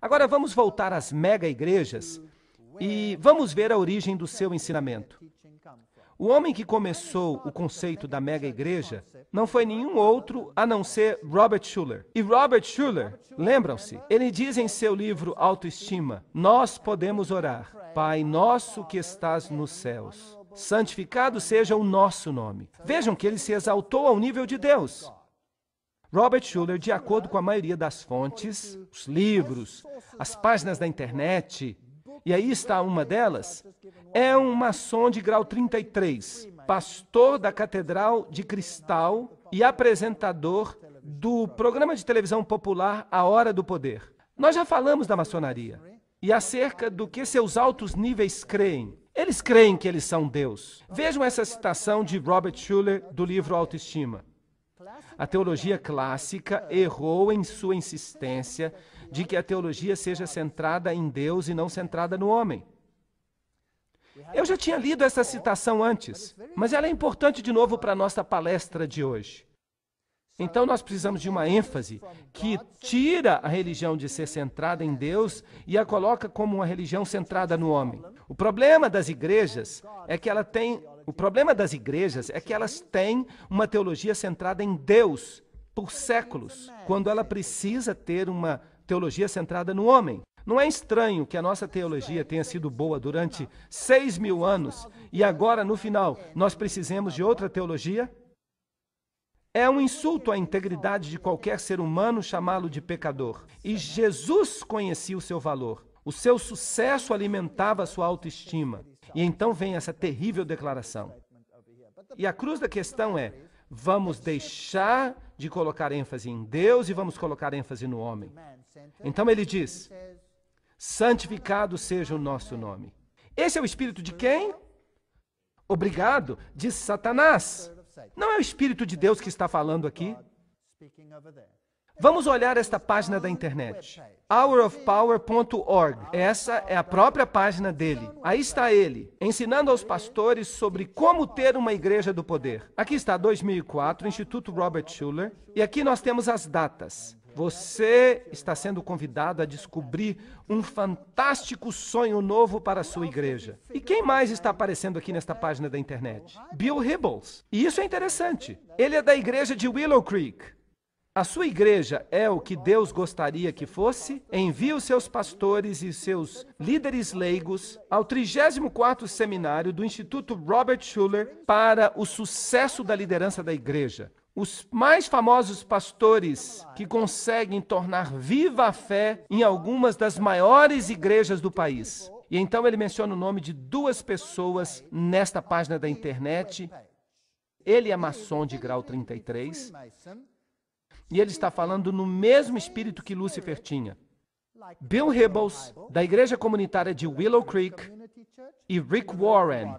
Agora vamos voltar às mega-igrejas e vamos ver a origem do seu ensinamento. O homem que começou o conceito da mega-igreja não foi nenhum outro a não ser Robert Schuller. E Robert Schuller, lembram-se, ele diz em seu livro Autoestima: nós podemos orar, Pai nosso que estás nos céus, santificado seja o nosso nome. Vejam que ele se exaltou ao nível de Deus. Robert Schuller, de acordo com a maioria das fontes, os livros, as páginas da internet, e aí está uma delas, é um maçom de grau 33, pastor da Catedral de Cristal e apresentador do programa de televisão popular A Hora do Poder. Nós já falamos da maçonaria e acerca do que seus altos níveis creem. Eles creem que eles são Deus. Vejam essa citação de Robert Schuller do livro Autoestima. A teologia clássica errou em sua insistência de que a teologia seja centrada em Deus e não centrada no homem. Eu já tinha lido essa citação antes, mas ela é importante de novo para a nossa palestra de hoje. Então nós precisamos de uma ênfase que tira a religião de ser centrada em Deus e a coloca como uma religião centrada no homem. O problema das igrejas é que elas têm uma teologia centrada em Deus por séculos, quando ela precisa ter uma teologia centrada no homem. Não é estranho que a nossa teologia tenha sido boa durante 6.000 anos e agora, no final, nós precisemos de outra teologia? É um insulto à integridade de qualquer ser humano chamá-lo de pecador. E Jesus conhecia o seu valor. O seu sucesso alimentava a sua autoestima. E então vem essa terrível declaração. E a cruz da questão é: vamos deixar de colocar ênfase em Deus e vamos colocar ênfase no homem. Então ele diz: santificado seja o nosso nome. Esse é o espírito de quem? Obrigado, de Satanás. Não é o Espírito de Deus que está falando aqui. Vamos olhar esta página da internet, hourofpower.org. Essa é a própria página dele. Aí está ele, ensinando aos pastores sobre como ter uma igreja do poder. Aqui está 2004, Instituto Robert Schuller, e aqui nós temos as datas. Você está sendo convidado a descobrir um fantástico sonho novo para a sua igreja. E quem mais está aparecendo aqui nesta página da internet? Bill Hybels. E isso é interessante. Ele é da igreja de Willow Creek. A sua igreja é o que Deus gostaria que fosse? Envie os seus pastores e seus líderes leigos ao 34º seminário do Instituto Robert Schuller para o sucesso da liderança da igreja. Os mais famosos pastores que conseguem tornar viva a fé em algumas das maiores igrejas do país. E então ele menciona o nome de 2 pessoas nesta página da internet. Ele é maçom de grau 33. E ele está falando no mesmo espírito que Lúcifer tinha. Bill Hybels, da igreja comunitária de Willow Creek, e Rick Warren,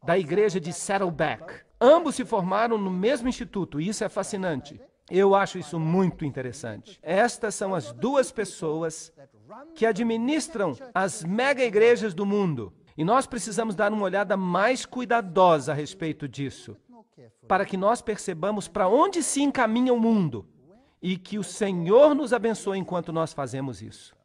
da igreja de Saddleback. Ambos se formaram no mesmo instituto, e isso é fascinante. Eu acho isso muito interessante. Estas são as 2 pessoas que administram as mega-igrejas do mundo. E nós precisamos dar uma olhada mais cuidadosa a respeito disso, para que nós percebamos para onde se encaminha o mundo e que o Senhor nos abençoe enquanto nós fazemos isso.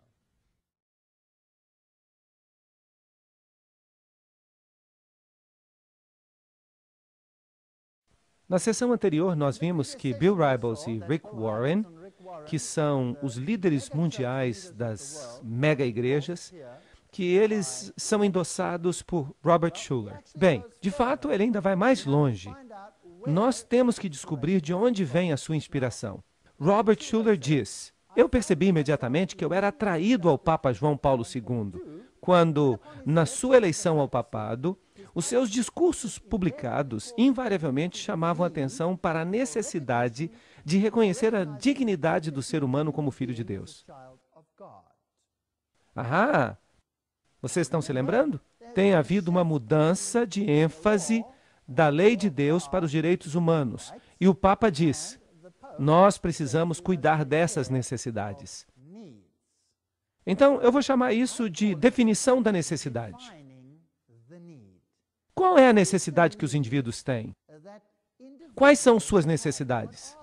Na sessão anterior, nós vimos que Bill Hybels e Rick Warren, que são os líderes mundiais das mega-igrejas, que eles são endossados por Robert Schuller. Bem, de fato, ele ainda vai mais longe. Nós temos que descobrir de onde vem a sua inspiração. Robert Schuller diz: eu percebi imediatamente que eu era atraído ao Papa João Paulo II, quando, na sua eleição ao papado, os seus discursos publicados invariavelmente chamavam atenção para a necessidade de reconhecer a dignidade do ser humano como filho de Deus. Ahá! Vocês estão se lembrando? Tem havido uma mudança de ênfase da lei de Deus para os direitos humanos. E o Papa diz: nós precisamos cuidar dessas necessidades. Então, eu vou chamar isso de definição da necessidade. Qual é a necessidade que os indivíduos têm? Quais são suas necessidades?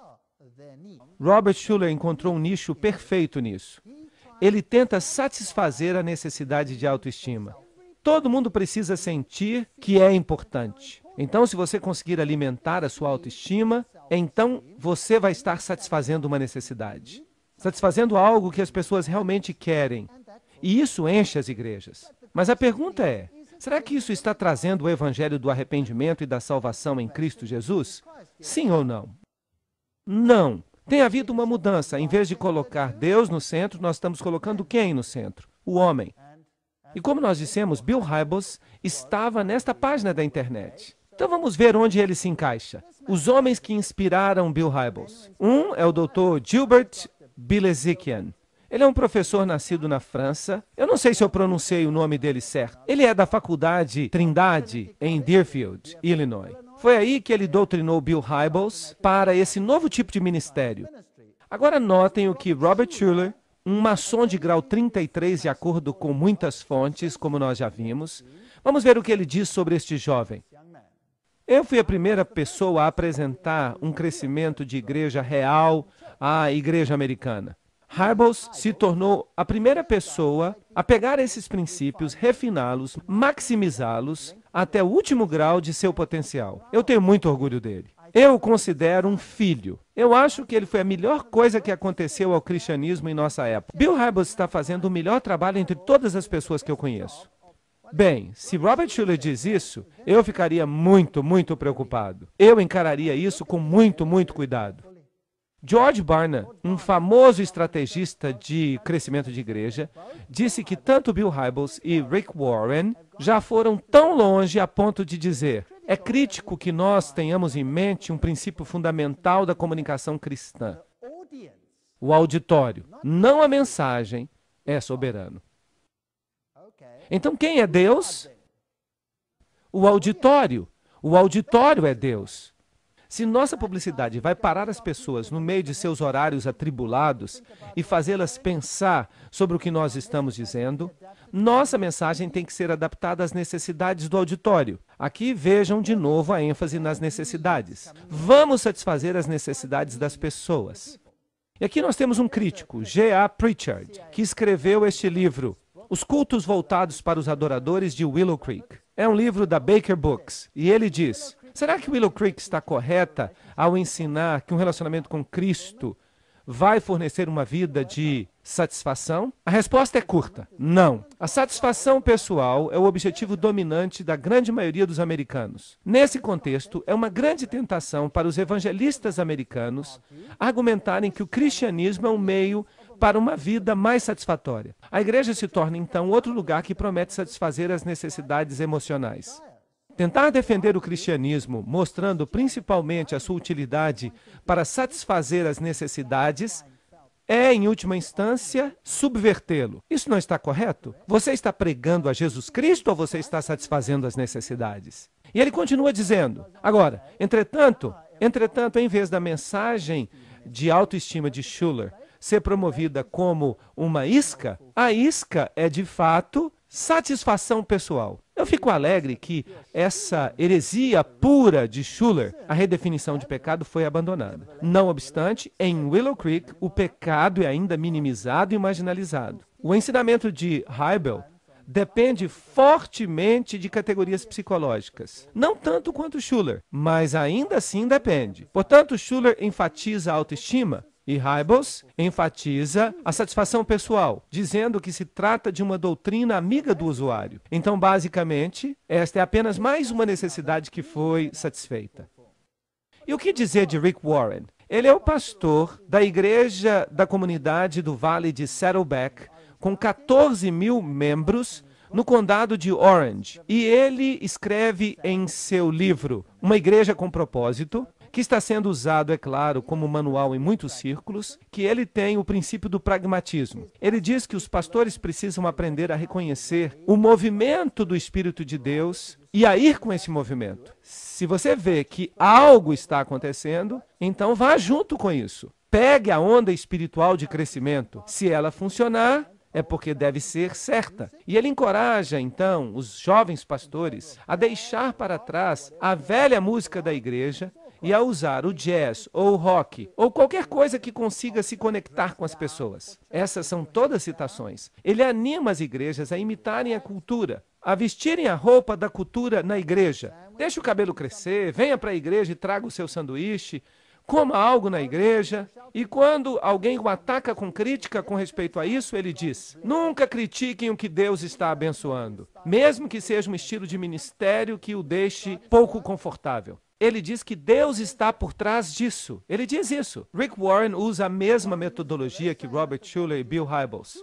Robert Schuller encontrou um nicho perfeito nisso. ele tenta satisfazer a necessidade de autoestima. Todo mundo precisa sentir que é importante. Então, se você conseguir alimentar a sua autoestima, então você vai estar satisfazendo uma necessidade. Satisfazendo algo que as pessoas realmente querem. E isso enche as igrejas. Mas a pergunta é, será que isso está trazendo o evangelho do arrependimento e da salvação em Cristo Jesus? Sim ou não? Não. Tem havido uma mudança. Em vez de colocar Deus no centro, nós estamos colocando quem no centro? O homem. E como nós dissemos, Bill Hybels estava nesta página da internet. Então vamos ver onde ele se encaixa. Os homens que inspiraram Bill Hybels. Um é o Dr. Gilbert Bilezikian. Ele é um professor nascido na França. Eu não sei se eu pronunciei o nome dele certo. Ele é da Faculdade Trindade, em Deerfield, Illinois. Foi aí que ele doutrinou Bill Hybels para esse novo tipo de ministério. Agora notem o que Robert Schuller, um maçom de grau 33, de acordo com muitas fontes, como nós já vimos. Vamos ver o que ele diz sobre este jovem. Eu fui a primeira pessoa a apresentar um crescimento de igreja real à igreja americana. Hybels se tornou a primeira pessoa a pegar esses princípios, refiná-los, maximizá-los até o último grau de seu potencial. Eu tenho muito orgulho dele. Eu o considero um filho. Eu acho que ele foi a melhor coisa que aconteceu ao cristianismo em nossa época. Bill Hybels está fazendo o melhor trabalho entre todas as pessoas que eu conheço. Bem, se Robert Schuller diz isso, eu ficaria muito, muito preocupado. Eu encararia isso com muito, muito cuidado. George Barna, um famoso estrategista de crescimento de igreja, disse que tanto Bill Hybels e Rick Warren já foram tão longe a ponto de dizer: é crítico que nós tenhamos em mente um princípio fundamental da comunicação cristã. O auditório, não a mensagem, é soberano. Então quem é Deus? O auditório. O auditório é Deus. Se nossa publicidade vai parar as pessoas no meio de seus horários atribulados e fazê-las pensar sobre o que nós estamos dizendo, nossa mensagem tem que ser adaptada às necessidades do auditório. Aqui vejam de novo a ênfase nas necessidades. Vamos satisfazer as necessidades das pessoas. E aqui nós temos um crítico, G.A. Pritchard, que escreveu este livro, Os Cultos Voltados para os Adoradores de Willow Creek. É um livro da Baker Books, e ele diz: será que Willow Creek está correta ao ensinar que um relacionamento com Cristo vai fornecer uma vida de satisfação? A resposta é curta: não. A satisfação pessoal é o objetivo dominante da grande maioria dos americanos. Nesse contexto, é uma grande tentação para os evangelistas americanos argumentarem que o cristianismo é um meio para uma vida mais satisfatória. A igreja se torna, então, outro lugar que promete satisfazer as necessidades emocionais. Tentar defender o cristianismo, mostrando principalmente a sua utilidade para satisfazer as necessidades, é, em última instância, subvertê-lo. Isso não está correto? Você está pregando a Jesus Cristo ou você está satisfazendo as necessidades? E ele continua dizendo, agora, entretanto, em vez da mensagem de autoestima de Schuller ser promovida como uma isca, a isca é, de fato, satisfação pessoal. Eu fico alegre que essa heresia pura de Schuller, a redefinição de pecado, foi abandonada. Não obstante, em Willow Creek, o pecado é ainda minimizado e marginalizado. O ensinamento de Hybels depende fortemente de categorias psicológicas. Não tanto quanto Schuller, mas ainda assim depende. Portanto, Schuller enfatiza a autoestima, e Hybels enfatiza a satisfação pessoal, dizendo que se trata de uma doutrina amiga do usuário. Então, basicamente, esta é apenas mais uma necessidade que foi satisfeita. E o que dizer de Rick Warren? Ele é o pastor da igreja da comunidade do Vale de Saddleback, com 14 mil membros no condado de Orange. E ele escreve em seu livro, Uma Igreja com Propósito, que está sendo usado, é claro, como manual em muitos círculos, que ele tem o princípio do pragmatismo. Ele diz que os pastores precisam aprender a reconhecer o movimento do Espírito de Deus e a ir com esse movimento. Se você vê que algo está acontecendo, então vá junto com isso. Pegue a onda espiritual de crescimento. Se ela funcionar, é porque deve ser certa. E ele encoraja, então, os jovens pastores a deixar para trás a velha música da igreja e a usar o jazz ou o rock ou qualquer coisa que consiga se conectar com as pessoas. Essas são todas citações. Ele anima as igrejas a imitarem a cultura, a vestirem a roupa da cultura na igreja. Deixe o cabelo crescer, venha para a igreja e traga o seu sanduíche, coma algo na igreja. E quando alguém o ataca com crítica com respeito a isso, ele diz: nunca critiquem o que Deus está abençoando, mesmo que seja um estilo de ministério que o deixe pouco confortável. Ele diz que Deus está por trás disso. Ele diz isso. Rick Warren usa a mesma metodologia que Robert Schuller e Bill Hybels.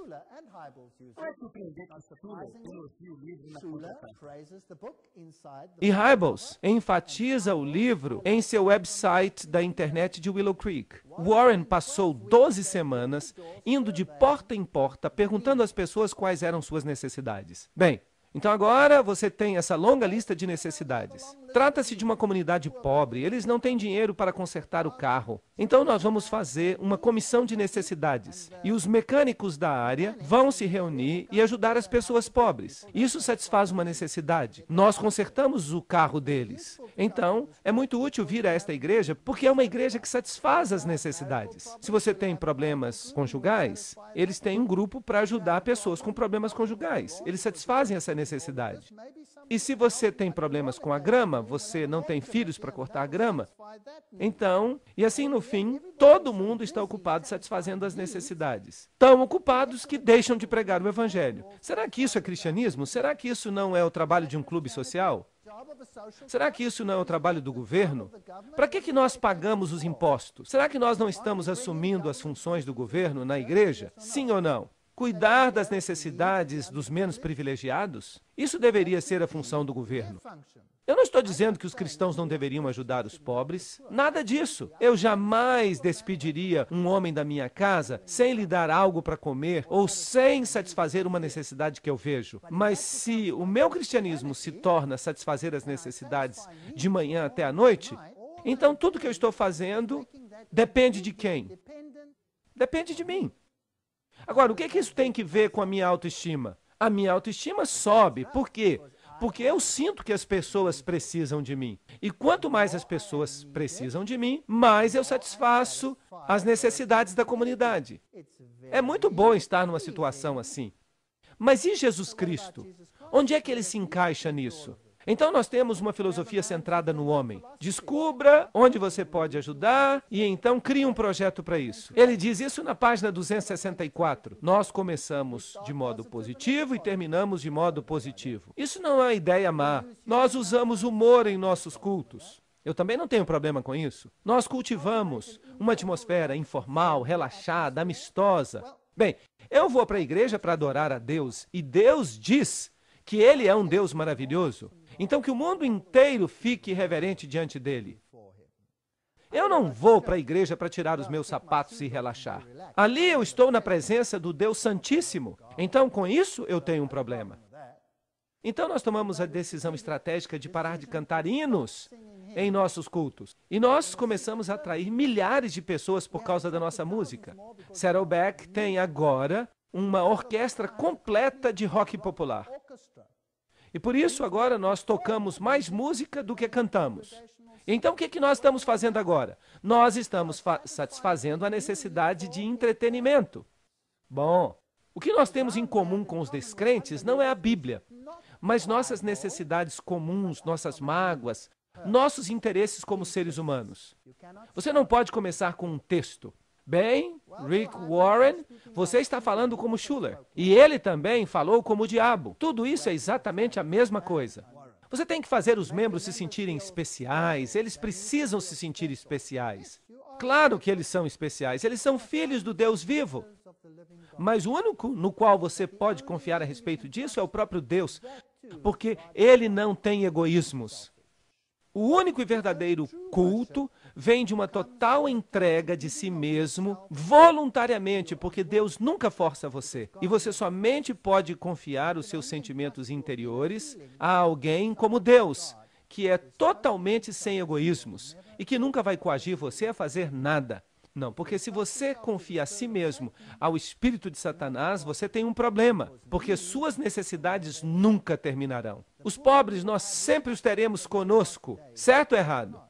E Hybels enfatiza o livro em seu website da internet de Willow Creek. Warren passou 12 semanas indo de porta em porta, perguntando às pessoas quais eram suas necessidades. Bem, então agora você tem essa longa lista de necessidades. Trata-se de uma comunidade pobre, eles não têm dinheiro para consertar o carro. Então nós vamos fazer uma comissão de necessidades. E os mecânicos da área vão se reunir e ajudar as pessoas pobres. Isso satisfaz uma necessidade. Nós consertamos o carro deles. Então, é muito útil vir a esta igreja, porque é uma igreja que satisfaz as necessidades. Se você tem problemas conjugais, eles têm um grupo para ajudar pessoas com problemas conjugais. Eles satisfazem essa necessidade. E se você tem problemas com a grama, você não tem filhos para cortar a grama, então, e assim no fim, todo mundo está ocupado satisfazendo as necessidades. Tão ocupados que deixam de pregar o evangelho. Será que isso é cristianismo? Será que isso não é o trabalho de um clube social? Será que isso não é o trabalho do governo? Para que nós pagamos os impostos? Será que nós não estamos assumindo as funções do governo na igreja? Sim ou não? Cuidar das necessidades dos menos privilegiados? Isso deveria ser a função do governo. Eu não estou dizendo que os cristãos não deveriam ajudar os pobres. Nada disso. Eu jamais despediria um homem da minha casa sem lhe dar algo para comer ou sem satisfazer uma necessidade que eu vejo. Mas se o meu cristianismo se torna satisfazer as necessidades de manhã até a noite, então tudo que eu estou fazendo depende de quem? Depende de mim. Agora, o que isso tem que ver com a minha autoestima? A minha autoestima sobe. Por quê? Porque eu sinto que as pessoas precisam de mim. E quanto mais as pessoas precisam de mim, mais eu satisfaço as necessidades da comunidade. É muito bom estar numa situação assim. Mas e Jesus Cristo? Onde é que ele se encaixa nisso? Então nós temos uma filosofia centrada no homem. Descubra onde você pode ajudar e então crie um projeto para isso. Ele diz isso na página 264. Nós começamos de modo positivo e terminamos de modo positivo. Isso não é uma ideia má. Nós usamos humor em nossos cultos. Eu também não tenho problema com isso. Nós cultivamos uma atmosfera informal, relaxada, amistosa. Bem, eu vou para a igreja para adorar a Deus e Deus diz que Ele é um Deus maravilhoso. Então, que o mundo inteiro fique reverente diante dele. Eu não vou para a igreja para tirar os meus sapatos e relaxar. Ali eu estou na presença do Deus Santíssimo. Então, com isso, eu tenho um problema. Então, nós tomamos a decisão estratégica de parar de cantar hinos em nossos cultos. E nós começamos a atrair milhares de pessoas por causa da nossa música. Saddleback tem agora uma orquestra completa de rock popular. E por isso, agora, nós tocamos mais música do que cantamos. Então, o que nós estamos fazendo agora? Nós estamos satisfazendo a necessidade de entretenimento. Bom, o que nós temos em comum com os descrentes não é a Bíblia, mas nossas necessidades comuns, nossas mágoas, nossos interesses como seres humanos. Você não pode começar com um texto. Bem, Rick Warren, você está falando como Schuller. E ele também falou como o diabo. Tudo isso é exatamente a mesma coisa. Você tem que fazer os membros se sentirem especiais. Eles precisam se sentir especiais. Claro que eles são especiais. Eles são filhos do Deus vivo. Mas o único no qual você pode confiar a respeito disso é o próprio Deus. Porque ele não tem egoísmos. O único e verdadeiro culto vem de uma total entrega de si mesmo, voluntariamente, porque Deus nunca força você. E você somente pode confiar os seus sentimentos interiores a alguém como Deus, que é totalmente sem egoísmos e que nunca vai coagir você a fazer nada. Não, porque se você confia a si mesmo ao espírito de Satanás, você tem um problema, porque suas necessidades nunca terminarão. Os pobres, nós sempre os teremos conosco, certo ou errado?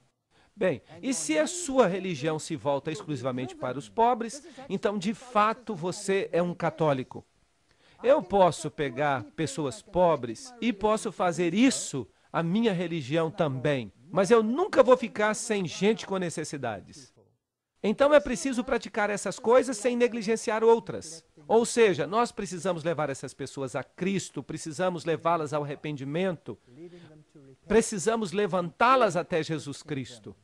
Bem, e se a sua religião se volta exclusivamente para os pobres, então de fato você é um católico. Eu posso pegar pessoas pobres e posso fazer isso a minha religião também, mas eu nunca vou ficar sem gente com necessidades. Então é preciso praticar essas coisas sem negligenciar outras. Ou seja, nós precisamos levar essas pessoas a Cristo, precisamos levá-las ao arrependimento, precisamos levantá-las até Jesus Cristo.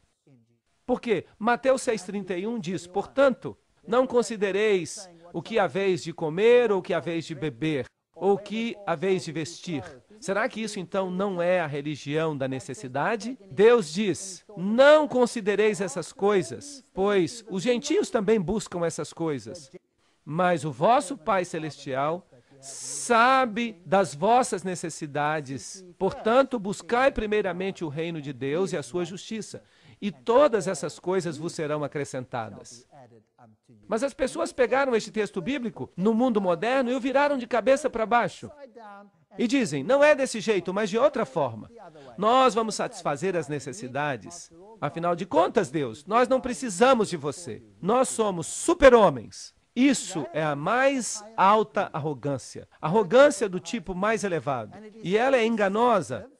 Porque Mateus 6,31 diz, portanto, não considereis o que haveis de comer ou o que haveis de beber, ou o que haveis de vestir. Será que isso então não é a religião da necessidade? Deus diz, não considereis essas coisas, pois os gentios também buscam essas coisas. Mas o vosso Pai Celestial sabe das vossas necessidades. Portanto, buscai primeiramente o reino de Deus e a sua justiça, e todas essas coisas vos serão acrescentadas. Mas as pessoas pegaram este texto bíblico no mundo moderno e o viraram de cabeça para baixo. E dizem, não é desse jeito, mas de outra forma. Nós vamos satisfazer as necessidades. Afinal de contas, Deus, nós não precisamos de você. Nós somos super-homens. Isso é a mais alta arrogância. Arrogância do tipo mais elevado. E ela é enganosa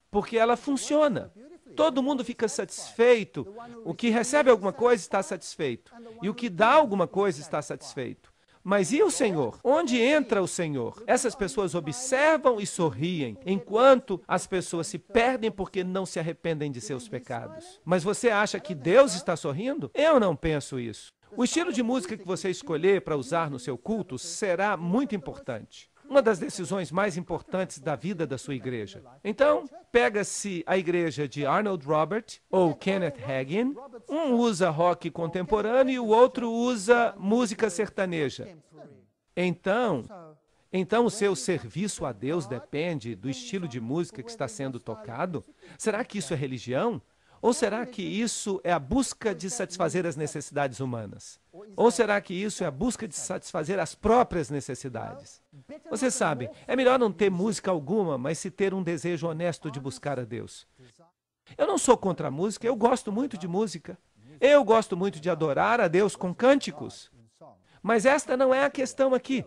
porque ela funciona. Todo mundo fica satisfeito. O que recebe alguma coisa está satisfeito. E o que dá alguma coisa está satisfeito. Mas e o Senhor? Onde entra o Senhor? Essas pessoas observam e sorriem, enquanto as pessoas se perdem porque não se arrependem de seus pecados. Mas você acha que Deus está sorrindo? Eu não penso isso. O estilo de música que você escolher para usar no seu culto será muito importante. Uma das decisões mais importantes da vida da sua igreja. Então, pega-se a igreja de Arnold Robert ou Kenneth Hagin. Um usa rock contemporâneo e o outro usa música sertaneja. Então o seu serviço a Deus depende do estilo de música que está sendo tocado? Será que isso é religião? Ou será que isso é a busca de satisfazer as necessidades humanas? Ou será que isso é a busca de satisfazer as próprias necessidades? Você sabe, é melhor não ter música alguma, mas se ter um desejo honesto de buscar a Deus. Eu não sou contra a música, eu gosto muito de música. Eu gosto muito de adorar a Deus com cânticos. Mas esta não é a questão aqui.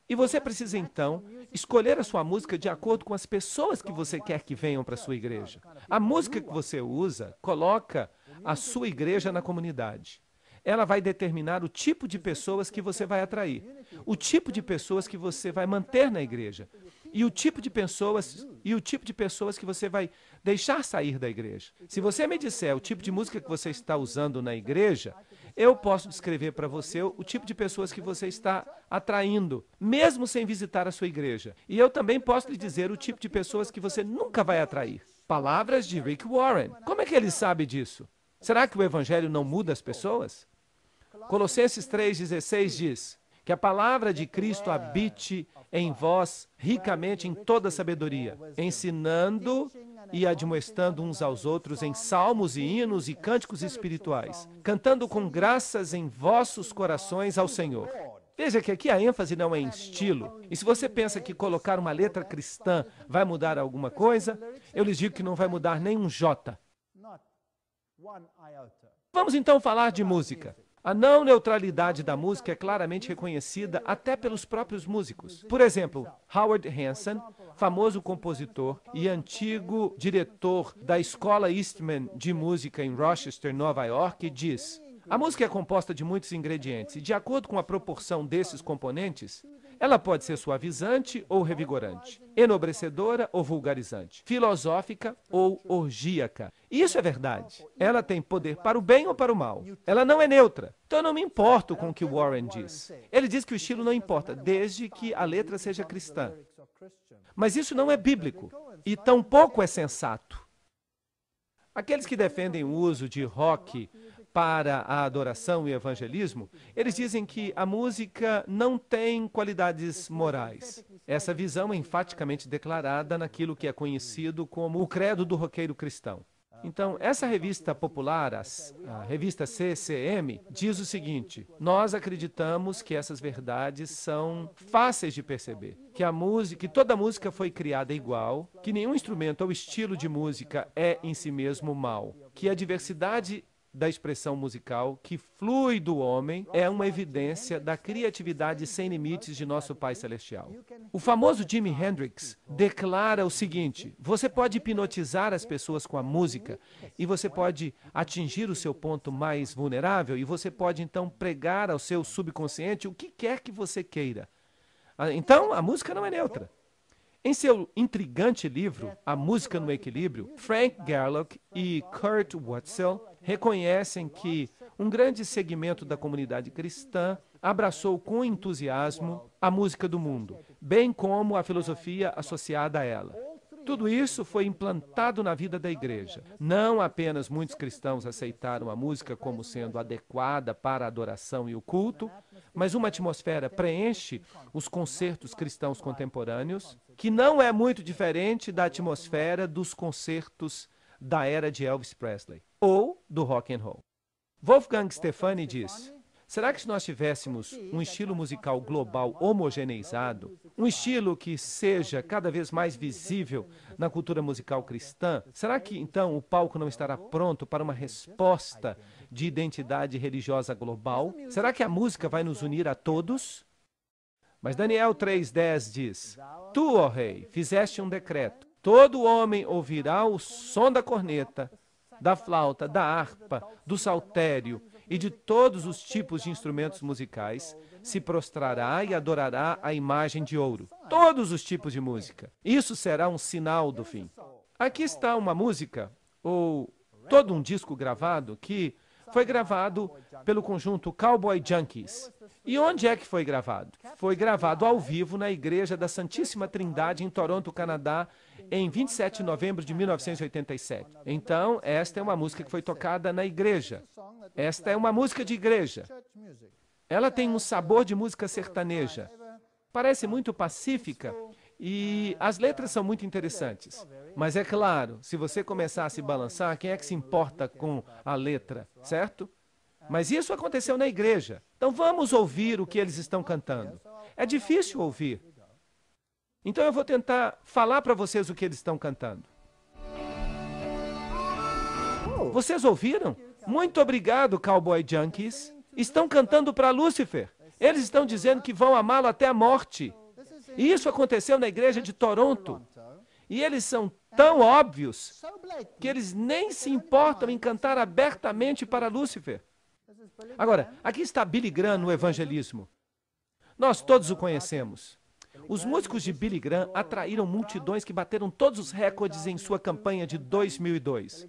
E você precisa, então, escolher a sua música de acordo com as pessoas que você quer que venham para a sua igreja. A música que você usa coloca a sua igreja na comunidade. Ela vai determinar o tipo de pessoas que você vai atrair, o tipo de pessoas que você vai manter na igreja, e o tipo de pessoas que você vai deixar sair da igreja. Se você me disser o tipo de música que você está usando na igreja, eu posso descrever para você o tipo de pessoas que você está atraindo, mesmo sem visitar a sua igreja. E eu também posso lhe dizer o tipo de pessoas que você nunca vai atrair. Palavras de Rick Warren. Como é que ele sabe disso? Será que o evangelho não muda as pessoas? Colossenses 3,16 diz que a palavra de Cristo habite em vós ricamente em toda sabedoria, ensinando e admoestando uns aos outros em salmos e hinos e cânticos espirituais, cantando com graças em vossos corações ao Senhor. Veja que aqui a ênfase não é em estilo. E se você pensa que colocar uma letra cristã vai mudar alguma coisa, eu lhes digo que não vai mudar nem um jota. Vamos então falar de música. A não neutralidade da música é claramente reconhecida até pelos próprios músicos. Por exemplo, Howard Hanson, famoso compositor e antigo diretor da Escola Eastman de Música em Rochester, Nova York, diz: a música é composta de muitos ingredientes e, de acordo com a proporção desses componentes, ela pode ser suavizante ou revigorante, enobrecedora ou vulgarizante, filosófica ou orgíaca. E isso é verdade. Ela tem poder para o bem ou para o mal. Ela não é neutra. Então eu não me importo com o que Warren diz. Ele diz que o estilo não importa, desde que a letra seja cristã. Mas isso não é bíblico e tampouco é sensato. Aqueles que defendem o uso de rock para a adoração e evangelismo, eles dizem que a música não tem qualidades morais. Essa visão é enfaticamente declarada naquilo que é conhecido como o credo do roqueiro cristão. Então, essa revista popular, a revista CCM, diz o seguinte: nós acreditamos que essas verdades são fáceis de perceber, que a música, que toda música foi criada igual, que nenhum instrumento ou estilo de música é em si mesmo mau, que a diversidade da expressão musical que flui do homem é uma evidência da criatividade sem limites de nosso Pai Celestial. O famoso Jimi Hendrix declara o seguinte: você pode hipnotizar as pessoas com a música e você pode atingir o seu ponto mais vulnerável e você pode então pregar ao seu subconsciente o que quer que você queira. Então, a música não é neutra. Em seu intrigante livro, A Música no Equilíbrio, Frank Gerlach e Kurt Wetzel reconhecem que um grande segmento da comunidade cristã abraçou com entusiasmo a música do mundo, bem como a filosofia associada a ela. Tudo isso foi implantado na vida da igreja. Não apenas muitos cristãos aceitaram a música como sendo adequada para a adoração e o culto, mas uma atmosfera preenche os concertos cristãos contemporâneos, que não é muito diferente da atmosfera dos concertos da era de Elvis Presley ou do rock and roll. Wolfgang Stefani diz: será que se nós tivéssemos um estilo musical global homogeneizado, um estilo que seja cada vez mais visível na cultura musical cristã, será que então o palco não estará pronto para uma resposta de identidade religiosa global? Será que a música vai nos unir a todos? Mas Daniel 3:10 diz: tu, ó rei, fizeste um decreto. Todo homem ouvirá o som da corneta, da flauta, da harpa, do saltério e de todos os tipos de instrumentos musicais, se prostrará e adorará a imagem de ouro. Todos os tipos de música. Isso será um sinal do fim. Aqui está uma música, ou todo um disco gravado, que foi gravado pelo conjunto Cowboy Junkies. E onde é que foi gravado? Foi gravado ao vivo na Igreja da Santíssima Trindade, em Toronto, Canadá, em 27 de novembro de 1987. Então, esta é uma música que foi tocada na igreja. Esta é uma música de igreja. Ela tem um sabor de música sertaneja. Parece muito pacífica e as letras são muito interessantes. Mas é claro, se você começar a se balançar, quem é que se importa com a letra, certo? Mas isso aconteceu na igreja. Então vamos ouvir o que eles estão cantando. É difícil ouvir. Então eu vou tentar falar para vocês o que eles estão cantando. Vocês ouviram? Muito obrigado, Cowboy Junkies. Estão cantando para Lúcifer. Eles estão dizendo que vão amá-lo até a morte. E isso aconteceu na igreja de Toronto. E eles são tão óbvios que eles nem se importam em cantar abertamente para Lúcifer. Agora, aqui está Billy Graham no evangelismo. Nós todos o conhecemos. Os músicos de Billy Graham atraíram multidões que bateram todos os recordes em sua campanha de 2002.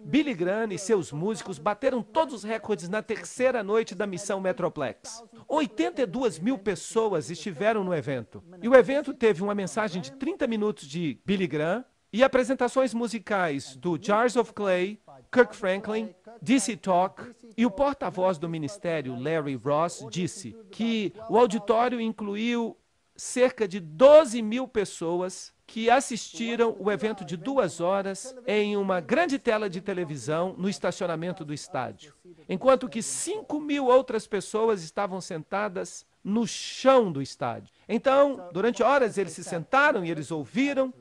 Billy Graham e seus músicos bateram todos os recordes na terceira noite da missão Metroplex. 82 mil pessoas estiveram no evento. E o evento teve uma mensagem de 30 minutos de Billy Graham e apresentações musicais do Jars of Clay, Kirk Franklin, DC Talk, e o porta-voz do ministério, Larry Ross, disse que o auditório incluiu cerca de 12 mil pessoas que assistiram o evento de 2 horas em uma grande tela de televisão no estacionamento do estádio, enquanto que 5 mil outras pessoas estavam sentadas no chão do estádio. Então, durante horas eles se sentaram e eles ouviram.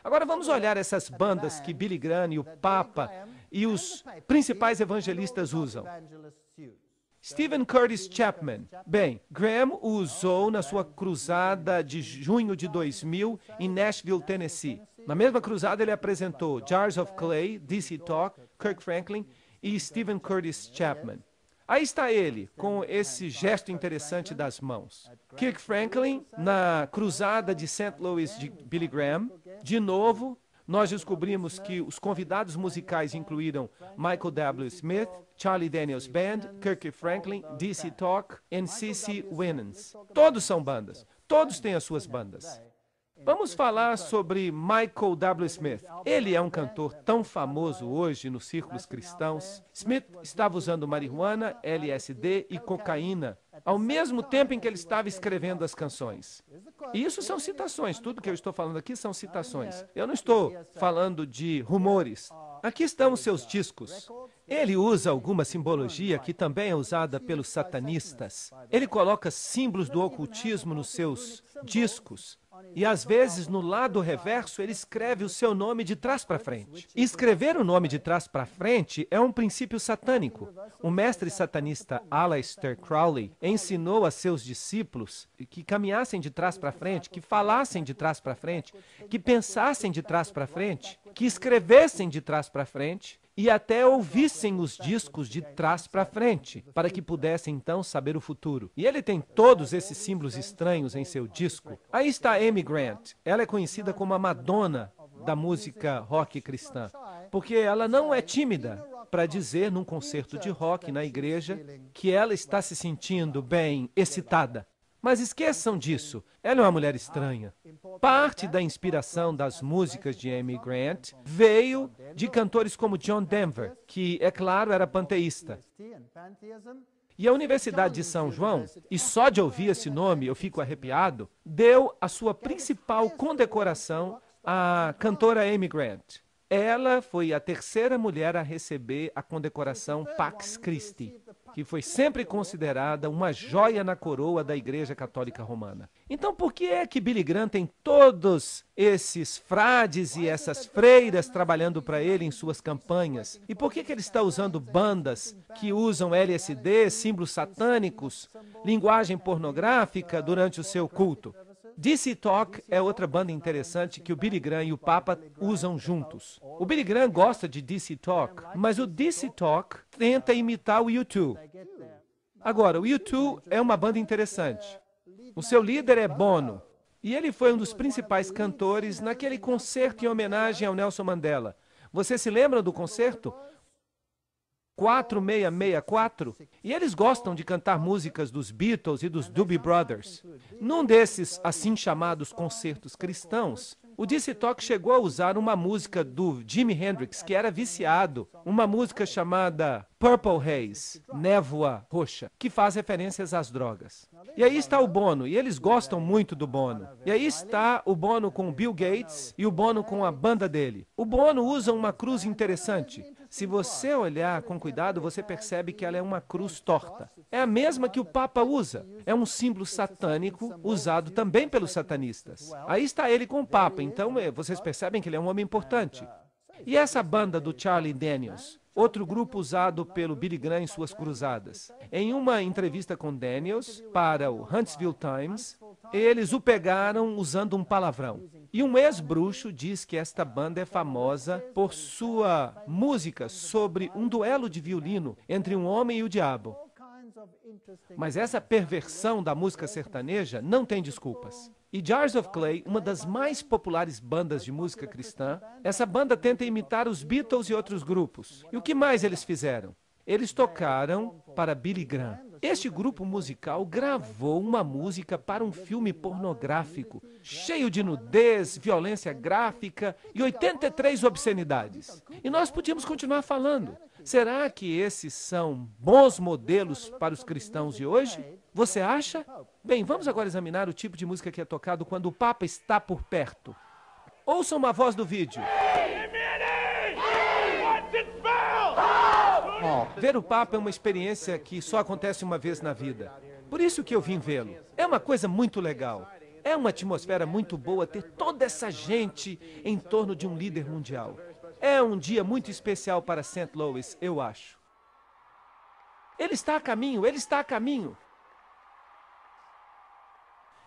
Agora vamos olhar essas bandas que Billy Graham e o Papa e os principais evangelistas usam. Stephen Curtis Chapman. Bem, Graham o usou na sua cruzada de junho de 2000 em Nashville, Tennessee. Na mesma cruzada ele apresentou Jars of Clay, DC Talk, Kirk Franklin e Stephen Curtis Chapman. Aí está ele, com esse gesto interessante das mãos. Kirk Franklin, na cruzada de St. Louis de Billy Graham. De novo, nós descobrimos que os convidados musicais incluíram Michael W. Smith, Charlie Daniels Band, Kirk Franklin, DC Talk e C.C. Winans. Todos são bandas. Todos têm as suas bandas. Vamos falar sobre Michael W. Smith. Ele é um cantor tão famoso hoje nos círculos cristãos. Smith estava usando marihuana, LSD e cocaína ao mesmo tempo em que ele estava escrevendo as canções. E isso são citações, tudo que eu estou falando aqui são citações. Eu não estou falando de rumores. Aqui estão os seus discos. Ele usa alguma simbologia que também é usada pelos satanistas. Ele coloca símbolos do ocultismo nos seus discos. E às vezes, no lado reverso, ele escreve o seu nome de trás para frente. E escrever o nome de trás para frente é um princípio satânico. O mestre satanista Aleister Crowley ensinou a seus discípulos que caminhassem de trás para frente, que falassem de trás para frente, que pensassem de trás para frente, que escrevessem de trás para frente, e até ouvissem os discos de trás para frente, para que pudessem então saber o futuro. E ele tem todos esses símbolos estranhos em seu disco. Aí está Amy Grant. Ela é conhecida como a Madonna da música rock cristã, porque ela não é tímida para dizer num concerto de rock na igreja que ela está se sentindo bem excitada. Mas esqueçam disso, ela é uma mulher estranha. Parte da inspiração das músicas de Amy Grant veio de cantores como John Denver, que, é claro, era panteísta. E a Universidade de São João, e só de ouvir esse nome eu fico arrepiado, deu a sua principal condecoração à cantora Amy Grant. Ela foi a terceira mulher a receber a condecoração Pax Christi, que foi sempre considerada uma joia na coroa da Igreja Católica Romana. Então, por que é que Billy Graham tem todos esses frades e essas freiras trabalhando para ele em suas campanhas? E por que ele está usando bandas que usam LSD, símbolos satânicos, linguagem pornográfica durante o seu culto? DC Talk é outra banda interessante que o Billy Graham e o Papa usam juntos. O Billy Graham gosta de DC Talk, mas o DC Talk tenta imitar o U2. Agora, o U2 é uma banda interessante. O seu líder é Bono, e ele foi um dos principais cantores naquele concerto em homenagem ao Nelson Mandela. Você se lembra do concerto? 4664, e eles gostam de cantar músicas dos Beatles e dos Doobie Brothers. Num desses assim chamados concertos cristãos, o DC Talk chegou a usar uma música do Jimi Hendrix, que era viciado, uma música chamada Purple Haze, Névoa Roxa, que faz referências às drogas. E aí está o Bono, e eles gostam muito do Bono. E aí está o Bono com o Bill Gates e o Bono com a banda dele. O Bono usa uma cruz interessante. Se você olhar com cuidado, você percebe que ela é uma cruz torta. É a mesma que o Papa usa. É um símbolo satânico usado também pelos satanistas. Aí está ele com o Papa, então vocês percebem que ele é um homem importante. E essa banda do Charlie Daniels? Outro grupo usado pelo Billy Graham em suas cruzadas. Em uma entrevista com Daniels, para o Huntsville Times, eles o pegaram usando um palavrão. E um ex-bruxo diz que esta banda é famosa por sua música sobre um duelo de violino entre um homem e o diabo. Mas essa perversão da música sertaneja não tem desculpas. E Jars of Clay, uma das mais populares bandas de música cristã, essa banda tenta imitar os Beatles e outros grupos. E o que mais eles fizeram? Eles tocaram para Billy Graham. Este grupo musical gravou uma música para um filme pornográfico, cheio de nudez, violência gráfica e 83 obscenidades. E nós podíamos continuar falando. Será que esses são bons modelos para os cristãos de hoje? Você acha? Bem, vamos agora examinar o tipo de música que é tocado quando o Papa está por perto. Ouçam uma voz do vídeo. Ver o Papa é uma experiência que só acontece uma vez na vida. Por isso que eu vim vê-lo. É uma coisa muito legal. É uma atmosfera muito boa ter toda essa gente em torno de um líder mundial. É um dia muito especial para St. Louis, eu acho. Ele está a caminho, ele está a caminho.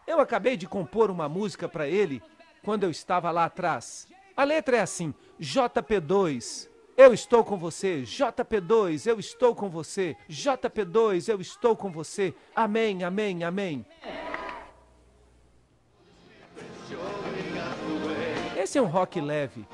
Eu acabei de compor uma música para ele quando eu estava lá atrás. A letra é assim: JP2, eu estou com você. JP2, eu estou com você. JP2, eu estou com você. Amém, amém, amém. Esse é um rock leve.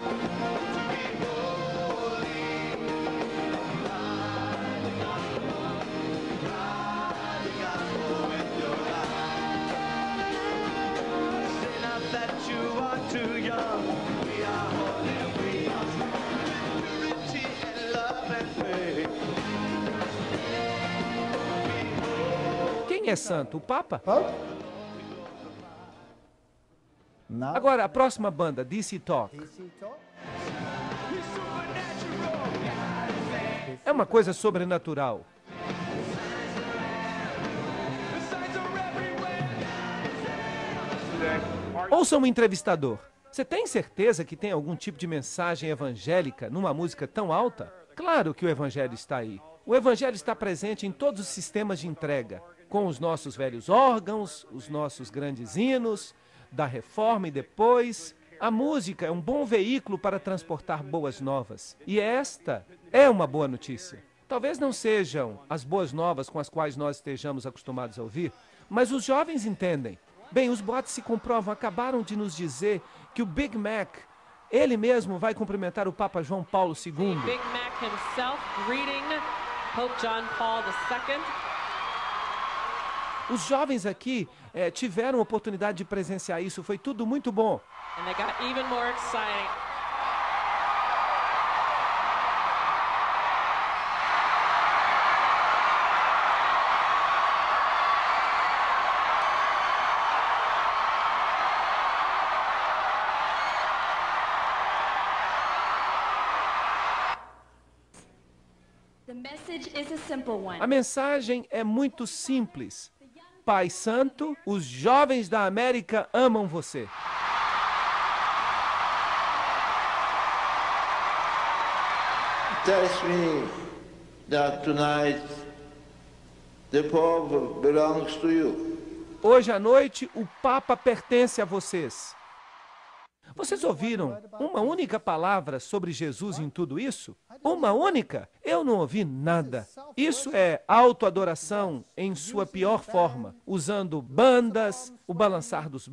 Quem Quem é santo? O Papa? Pope? Now, Agora, a próxima banda, DC Talk. DC Talk? É uma coisa sobrenatural. Ouça um entrevistador. Você tem certeza que tem algum tipo de mensagem evangélica numa música tão alta? Claro que o evangelho está aí. O evangelho está presente em todos os sistemas de entrega, com os nossos velhos órgãos, os nossos grandes hinos, da reforma e depois. A música é um bom veículo para transportar boas novas. E esta é uma boa notícia. Talvez não sejam as boas novas com as quais nós estejamos acostumados a ouvir, mas os jovens entendem. Bem, os boatos se comprovam. Acabaram de nos dizer que o Big Mac, ele mesmo vai cumprimentar o Papa João Paulo II. Big Mac himself greeting Pope John Paul II. Os jovens aqui tiveram a oportunidade de presenciar isso. Foi tudo muito bom. And they got even more exciting. A mensagem é muito simples. Pai Santo, os jovens da América amam você. Tells me that tonight the Pope belongs to you. Hoje à noite, o Papa pertence a vocês. Vocês ouviram uma única palavra sobre Jesus em tudo isso? Uma única? Eu não ouvi nada. Isso é autoadoração em sua pior forma, usando bandas, o balançar dos